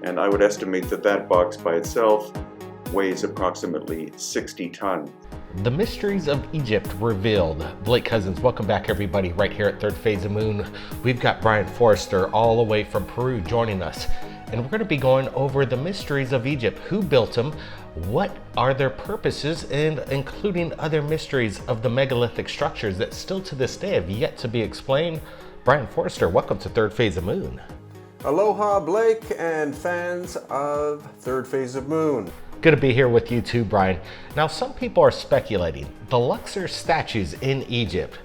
And I would estimate that that box by itself weighs approximately 60 tons. The mysteries of Egypt revealed. Blake Cousins, welcome back everybody right here at Third Phase of Moon. We've got Brien Foerster all the way from Peru joining us. And we're going to be going over the mysteries of Egypt. Who built them? What are their purposes? And including other mysteries of the megalithic structures that still to this day have yet to be explained. Brien Foerster, welcome to Third Phase of Moon. Aloha, Blake and fans of Third Phase of Moon. Good to be here with you too, Brien. Now, some people are speculating the Luxor statues in Egypt,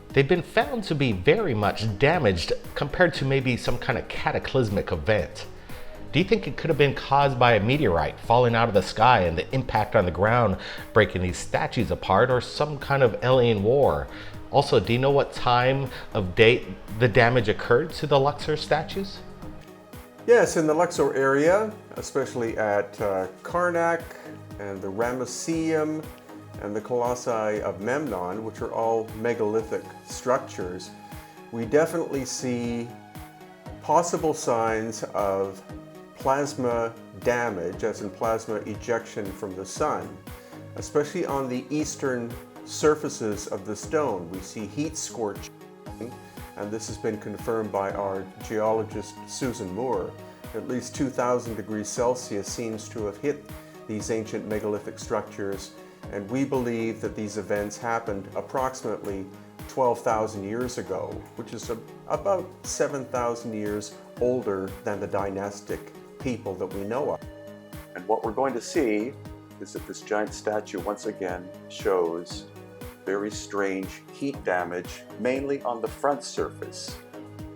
they've been found to be very much damaged compared to maybe some kind of cataclysmic event. Do you think it could have been caused by a meteorite falling out of the sky and the impact on the ground breaking these statues apart, or some kind of alien war? Also, do you know what time of date the damage occurred to the Luxor statues? Yes, in the Luxor area, especially at Karnak and the Ramesseum and the Colossi of Memnon, which are all megalithic structures, we definitely see possible signs of plasma damage, as in plasma ejection from the sun, especially on the eastern surfaces of the stone. We see heat scorching, and this has been confirmed by our geologist Susan Moore. At least 2,000 degrees Celsius seems to have hit these ancient megalithic structures, and we believe that these events happened approximately 12,000 years ago, which is about 7,000 years older than the dynastic people that we know of. And what we're going to see is that this giant statue once again shows very strange heat damage, mainly on the front surface,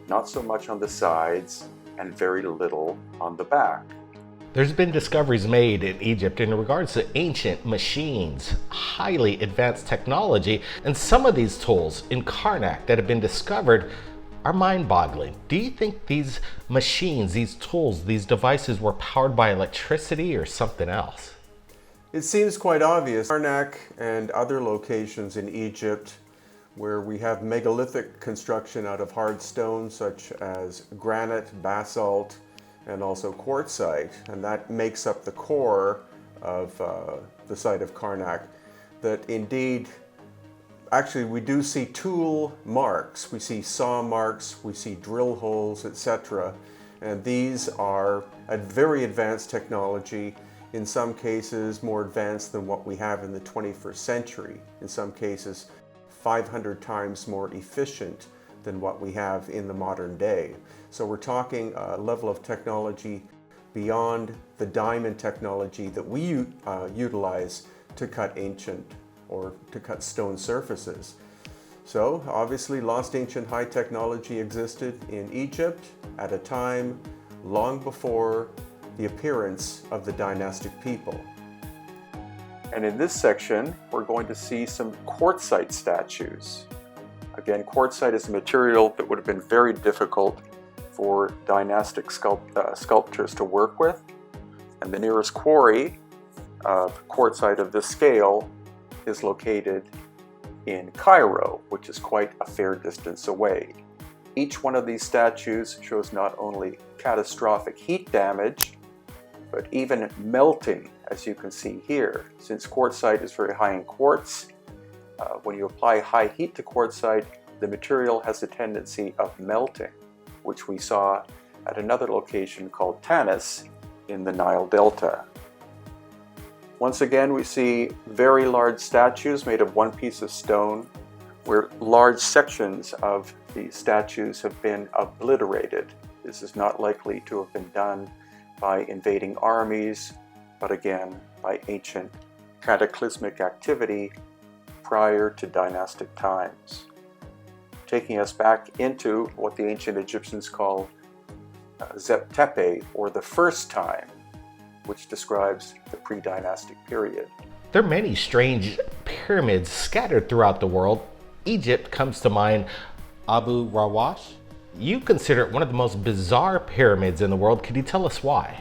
not so much on the sides, and very little on the back. There's been discoveries made in Egypt in regards to ancient machines, highly advanced technology, and some of these tools in Karnak that have been discovered are mind-boggling. Do you think these machines, these tools, these devices were powered by electricity or something else? It seems quite obvious. Karnak and other locations in Egypt where we have megalithic construction out of hard stone such as granite, basalt, and also quartzite, and that makes up the core of the site of Karnak, that indeed, actually we do see tool marks, we see saw marks, we see drill holes, etc. And these are a very advanced technology, in some cases more advanced than what we have in the 21st century, in some cases 500 times more efficient than what we have in the modern day. So we're talking a level of technology beyond the diamond technology that we utilize to cut ancient or to cut stone surfaces. So obviously lost ancient high technology existed in Egypt at a time long before the appearance of the dynastic people. And in this section, we're going to see some quartzite statues. Again, quartzite is a material that would have been very difficult for dynastic sculptors to work with. And the nearest quarry of quartzite of this scale is located in Cairo, which is quite a fair distance away. Each one of these statues shows not only catastrophic heat damage, but even melting, as you can see here. Since quartzite is very high in quartz, when you apply high heat to quartzite, the material has a tendency of melting, which we saw at another location called Tanis in the Nile Delta. Once again, we see very large statues made of one piece of stone, where large sections of the statues have been obliterated. This is not likely to have been done by invading armies, but again, by ancient cataclysmic activity prior to dynastic times. Taking us back into what the ancient Egyptians called Zep Tepe, or the first time, which describes the pre-dynastic period. There are many strange pyramids scattered throughout the world. Egypt comes to mind. Abu Rawash, you consider it one of the most bizarre pyramids in the world. Could you tell us why?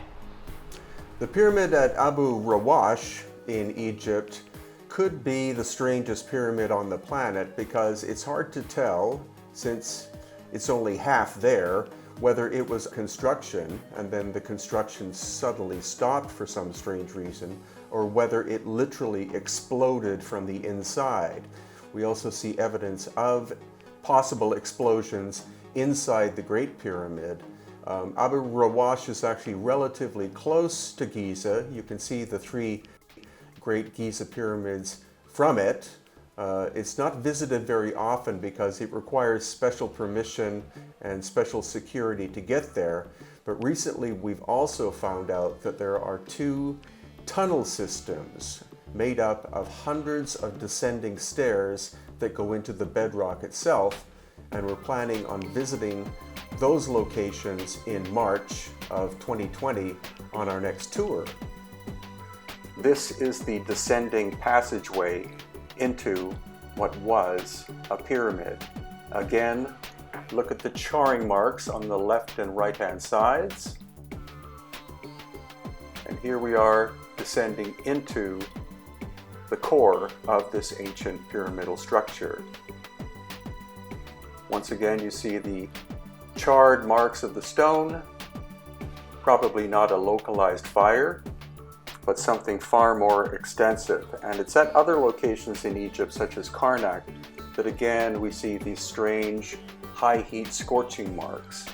The pyramid at Abu Rawash in Egypt could be the strangest pyramid on the planet because it's hard to tell, since it's only half there, whether it was construction and then the construction suddenly stopped for some strange reason, or whether it literally exploded from the inside. We also see evidence of possible explosions inside the Great Pyramid. Abu Roash is actually relatively close to Giza. You can see the three Great Giza pyramids from it. It's not visited very often because it requires special permission and special security to get there. But recently we've also found out that there are two tunnel systems made up of hundreds of descending stairs that go into the bedrock itself. And we're planning on visiting those locations in March of 2020 on our next tour. This is the descending passageway into what was a pyramid. Again, look at the charring marks on the left and right hand sides. And here we are descending into the core of this ancient pyramidal structure. Once again, you see the charred marks of the stone, probably not a localized fire, but something far more extensive. And it's at other locations in Egypt, such as Karnak, that again we see these strange high heat scorching marks.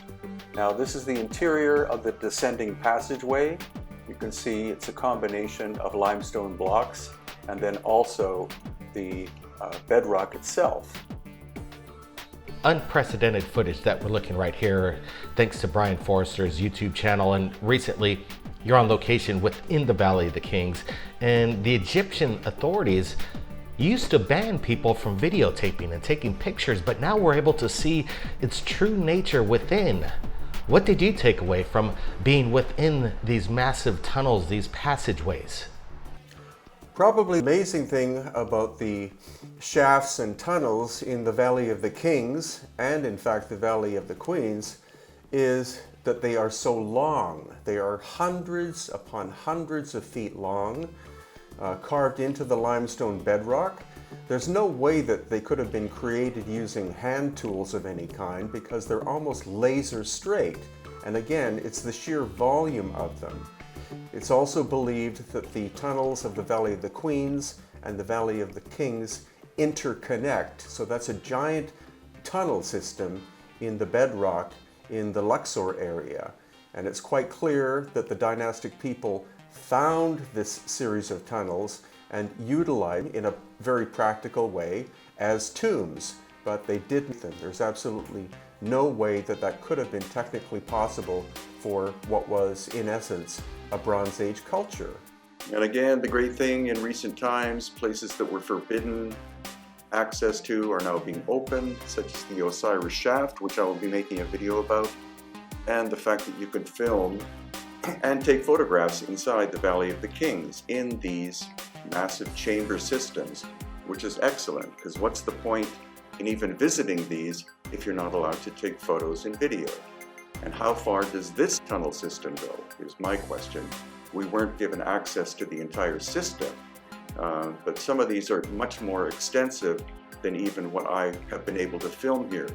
Now this is the interior of the descending passageway. You can see it's a combination of limestone blocks and then also the bedrock itself. Unprecedented footage that we're looking right here, thanks to Brien Foerster's YouTube channel. And recently, you're on location within the Valley of the Kings, and the Egyptian authorities used to ban people from videotaping and taking pictures, but now we're able to see its true nature within. What did you take away from being within these massive tunnels, these passageways? Probably the amazing thing about the shafts and tunnels in the Valley of the Kings, and in fact the Valley of the Queens, is that they are so long. They are hundreds upon hundreds of feet long, carved into the limestone bedrock. There's no way that they could have been created using hand tools of any kind because they're almost laser straight. And again, it's the sheer volume of them. It's also believed that the tunnels of the Valley of the Queens and the Valley of the Kings interconnect. So that's a giant tunnel system in the bedrock in the Luxor area. And it's quite clear that the dynastic people found this series of tunnels and utilized in a very practical way as tombs, but they didn't. There's absolutely no way that that could have been technically possible for what was, in essence, a Bronze Age culture. And again, the great thing in recent times, places that were forbidden access to are now being opened, such as the Osiris shaft, which I will be making a video about, and the fact that you can film and take photographs inside the Valley of the Kings in these massive chamber systems, which is excellent, because what's the point in even visiting these if you're not allowed to take photos and video? And how far does this tunnel system go, is my question. We weren't given access to the entire system, but some of these are much more extensive than even what I have been able to film here,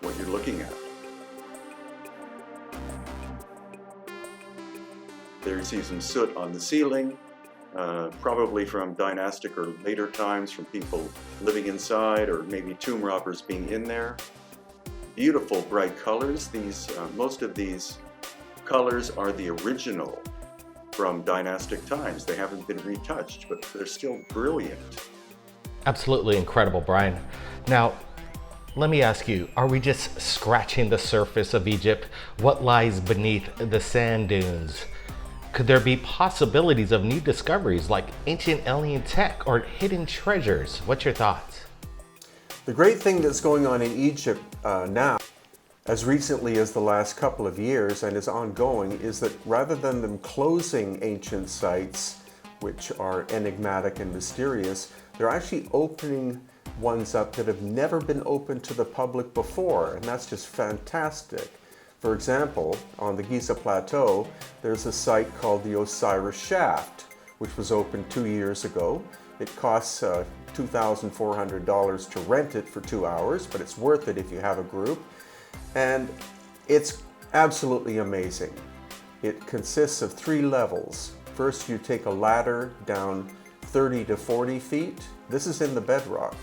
what you're looking at. There you see some soot on the ceiling, probably from dynastic or later times, from people living inside, or maybe tomb robbers being in there. Beautiful bright colors. Most of these colors are the original from dynastic times. They haven't been retouched, but they're still brilliant. Absolutely incredible, Brien. Now, let me ask you, are we just scratching the surface of Egypt? What lies beneath the sand dunes? Could there be possibilities of new discoveries like ancient alien tech or hidden treasures? What's your thoughts? The great thing that's going on in Egypt now, as recently as the last couple of years and is ongoing, is that rather than them closing ancient sites, which are enigmatic and mysterious, they're actually opening ones up that have never been opened to the public before, and that's just fantastic. For example, on the Giza Plateau, there's a site called the Osiris Shaft, which was opened 2 years ago. It costs $2,400 to rent it for 2 hours, but it's worth it if you have a group. And It's absolutely amazing. It consists of 3 levels. First, you take a ladder down 30 to 40 feet. This is in the bedrock.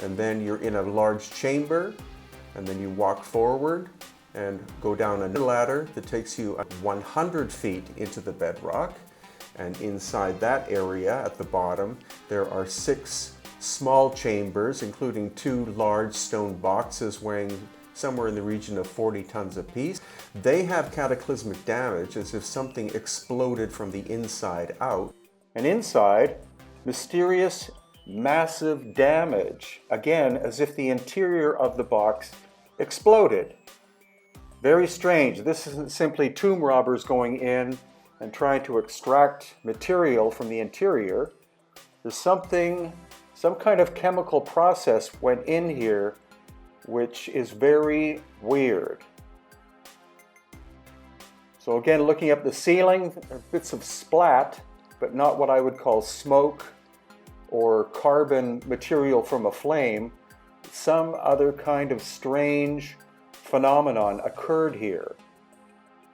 And then you're in a large chamber, and then you walk forward and go down a ladder that takes you 100 feet into the bedrock. And inside that area at the bottom, there are 6 small chambers, including 2 large stone boxes weighing somewhere in the region of 40 tons apiece. They have cataclysmic damage, as if something exploded from the inside out. And inside, mysterious, massive damage. Again, as if the interior of the box exploded. Very strange. This isn't simply tomb robbers going in and trying to extract material from the interior. There's some kind of chemical process went in here which is very weird. So again, looking up the ceiling, bits of splat, but not what I would call smoke or carbon material from a flame. Some other kind of strange phenomenon occurred here.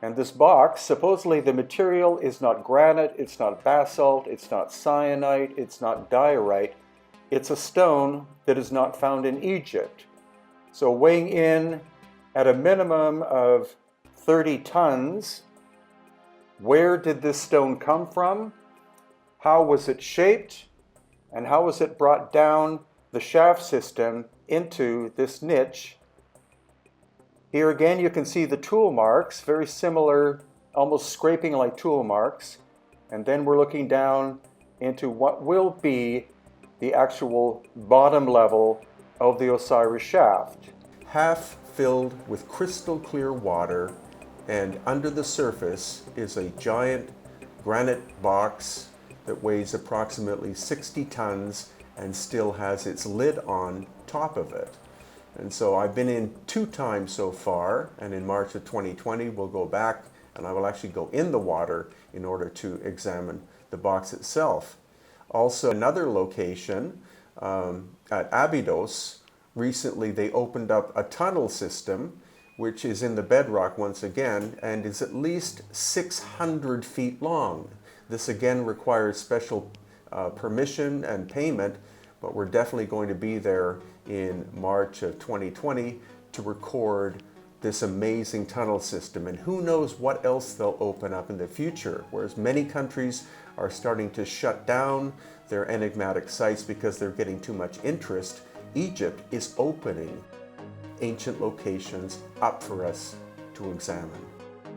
And this box, supposedly the material is not granite, it's not basalt, it's not syenite, it's not diorite. It's a stone that is not found in Egypt. So weighing in at a minimum of 30 tons, where did this stone come from? How was it shaped? And how was it brought down the shaft system into this niche? Here again you can see the tool marks, very similar, almost scraping like tool marks. And then we're looking down into what will be the actual bottom level of the Osiris shaft. Half filled with crystal clear water, and under the surface is a giant granite box that weighs approximately 60 tons and still has its lid on top of it. And so I've been in 2 times so far, and in March of 2020 we'll go back and I will actually go in the water in order to examine the box itself. Also, another location at Abydos, recently they opened up a tunnel system which is in the bedrock once again and is at least 600 feet long. This again requires special permission and payment, but we're definitely going to be there in March of 2020 to record this amazing tunnel system. And who knows what else they'll open up in the future, whereas many countries are starting to shut down their enigmatic sites because they're getting too much interest. Egypt is opening ancient locations up for us to examine.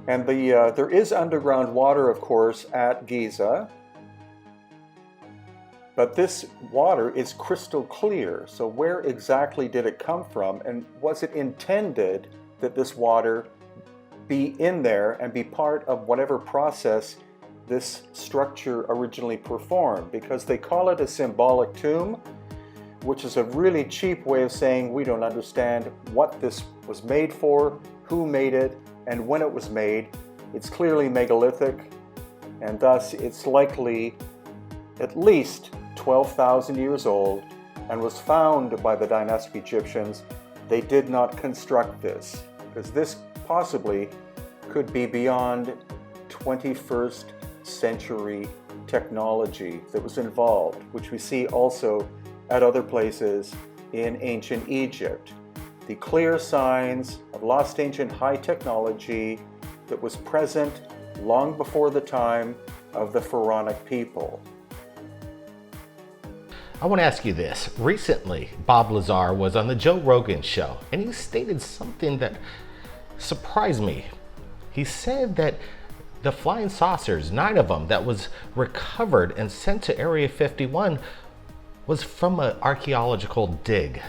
And there is underground water, of course, at Giza. But this water is crystal clear. So where exactly did it come from? And was it intended that this water be in there and be part of whatever process this structure originally performed? Because they call it a symbolic tomb, which is a really cheap way of saying we don't understand what this was made for, who made it, and when it was made. It's clearly megalithic, and thus it's likely at least 12,000 years old and was found by the dynastic Egyptians. They did not construct this, because this possibly could be beyond 21st century technology that was involved, which we see also at other places in ancient Egypt. The clear signs of lost ancient high technology that was present long before the time of the pharaonic people. I want to ask you this. Recently, Bob Lazar was on the Joe Rogan show, and he stated something that surprised me. He said that the flying saucers, 9 of them, that was recovered and sent to Area 51 was from an archaeological dig.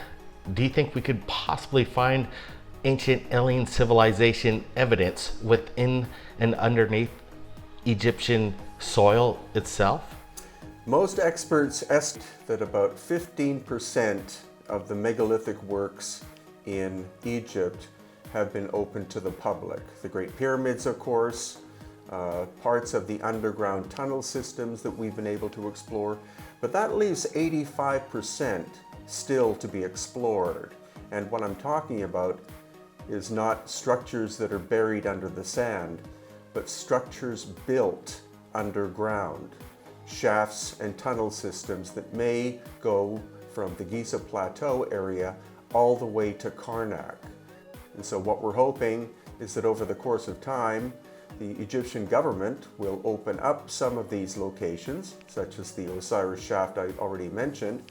Do you think we could possibly find ancient alien civilization evidence within and underneath Egyptian soil itself? Most experts estimate that about 15% of the megalithic works in Egypt have been opened to the public. The Great Pyramids, of course, parts of the underground tunnel systems that we've been able to explore, but that leaves 85% still to be explored. And what I'm talking about is not structures that are buried under the sand, but structures built underground, shafts and tunnel systems that may go from the Giza Plateau area all the way to Karnak. And so what we're hoping is that over the course of time, the Egyptian government will open up some of these locations, such as the Osiris shaft I already mentioned,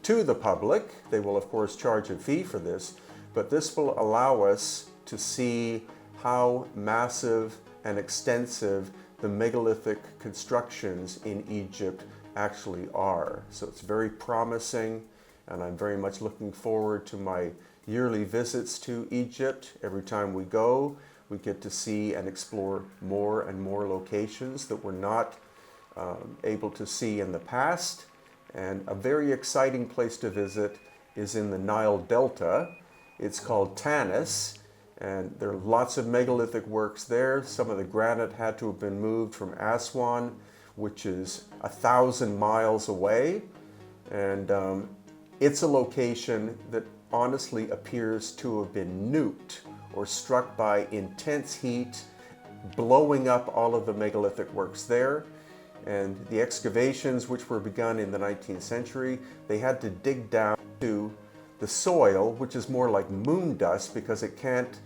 to the public. They will of course charge a fee for this, but this will allow us to see how massive and extensive the megalithic constructions in Egypt actually are. So it's very promising, and I'm very much looking forward to my yearly visits to Egypt. Every time we go, we get to see and explore more and more locations that we're not able to see in the past. And a very exciting place to visit is in the Nile Delta. It's called Tanis, and there are lots of megalithic works there. Some of the granite had to have been moved from Aswan, which is 1,000 miles away. And it's a location that honestly appears to have been nuked or struck by intense heat, blowing up all of the megalithic works there. And the excavations, which were begun in the 19th century, they had to dig down to the soil, which is more like moon dust because it can't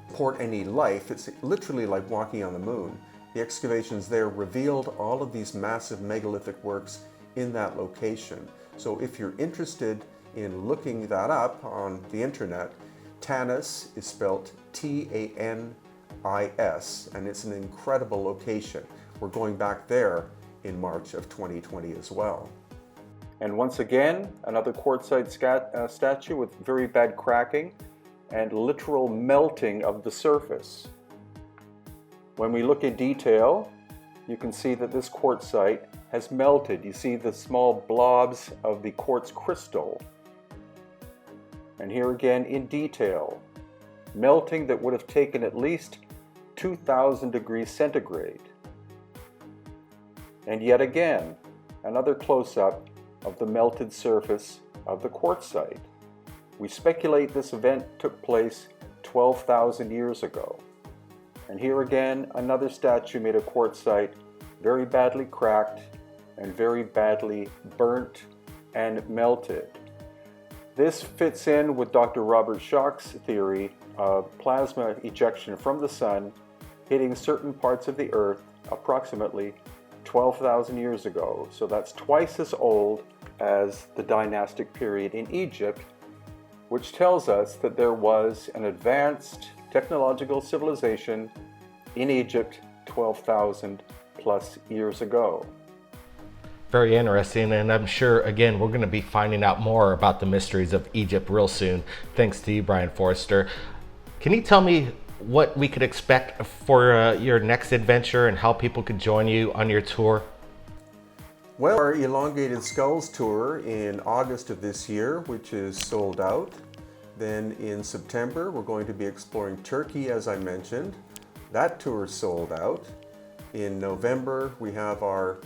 support any life. It's literally like walking on the moon. The excavations there revealed all of these massive megalithic works in that location. So if you're interested in looking that up on the internet, Tanis is spelled Tanis, and it's an incredible location. We're going back there in March of 2020 as well. And once again, another quartzite statue with very bad cracking and literal melting of the surface. When we look in detail, you can see that this quartzite has melted. You see the small blobs of the quartz crystal. And here again in detail, melting that would have taken at least 2,000 degrees centigrade. And yet again, another close-up of the melted surface of the quartzite. We speculate this event took place 12,000 years ago. And here again, another statue made of quartzite, very badly cracked and very badly burnt and melted. This fits in with Dr. Robert Schoch's theory of plasma ejection from the sun hitting certain parts of the earth approximately 12,000 years ago. So that's twice as old as the dynastic period in Egypt, which tells us that there was an advanced technological civilization in Egypt 12,000 plus years ago. Very interesting, and I'm sure, again, we're going to be finding out more about the mysteries of Egypt real soon, thanks to you, Brien Foerster. Can you tell me what we could expect for your next adventure and how people could join you on your tour? Well, our Elongated Skulls tour in August of this year, which is sold out. Then in September, we're going to be exploring Turkey, as I mentioned. That tour is sold out. In November, we have our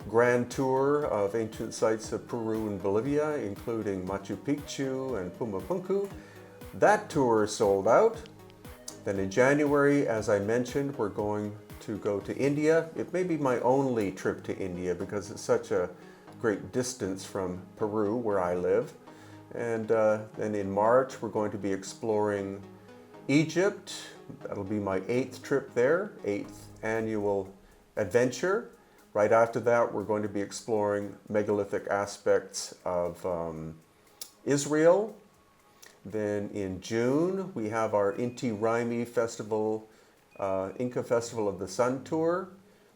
grand tour of ancient sites of Peru and Bolivia, including Machu Picchu and Pumapunku. That tour is sold out. Then in January, as I mentioned, we're going to go to India. It may be my only trip to India because it's such a great distance from Peru, where I live. And then in March, we're going to be exploring Egypt. That'll be my 8th trip there, 8th annual adventure. Right after that, we're going to be exploring megalithic aspects of Israel. Then in June, we have our Inti Raymi Festival, Inca Festival of the Sun Tour.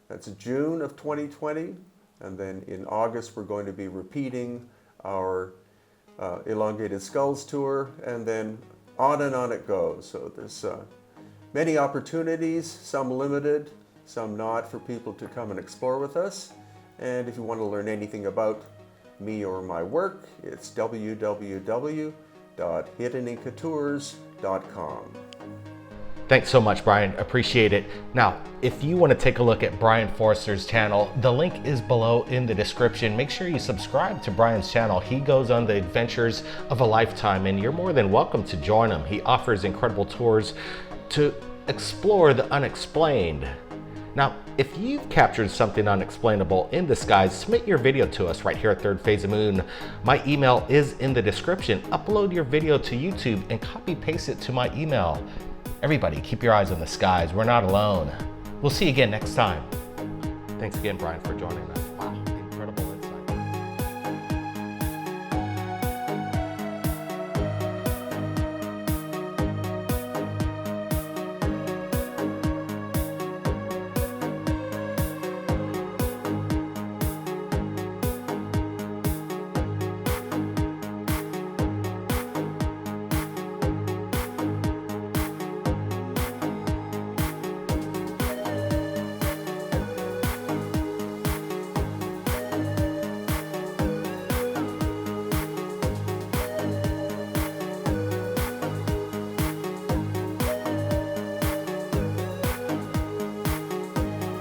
That's June of 2020. And then in August, we're going to be repeating our Elongated Skulls tour, and then on it goes. So there's many opportunities, some limited, some not, for people to come and explore with us. And if you want to learn anything about me or my work, it's www.hiddenincatours.com. Thanks so much, Brien. Appreciate it. Now, if you want to take a look at Brien Foerster's channel, the link is below in the description. Make sure you subscribe to Brien's channel. He goes on the adventures of a lifetime, and you're more than welcome to join him. He offers incredible tours to explore the unexplained. Now, if you've captured something unexplainable in the skies, submit your video to us right here at Third Phase of Moon. My email is in the description. Upload your video to YouTube and copy paste it to my email. Everybody, keep your eyes on the skies. We're not alone. We'll see you again next time. Thanks again, Brien, for joining us.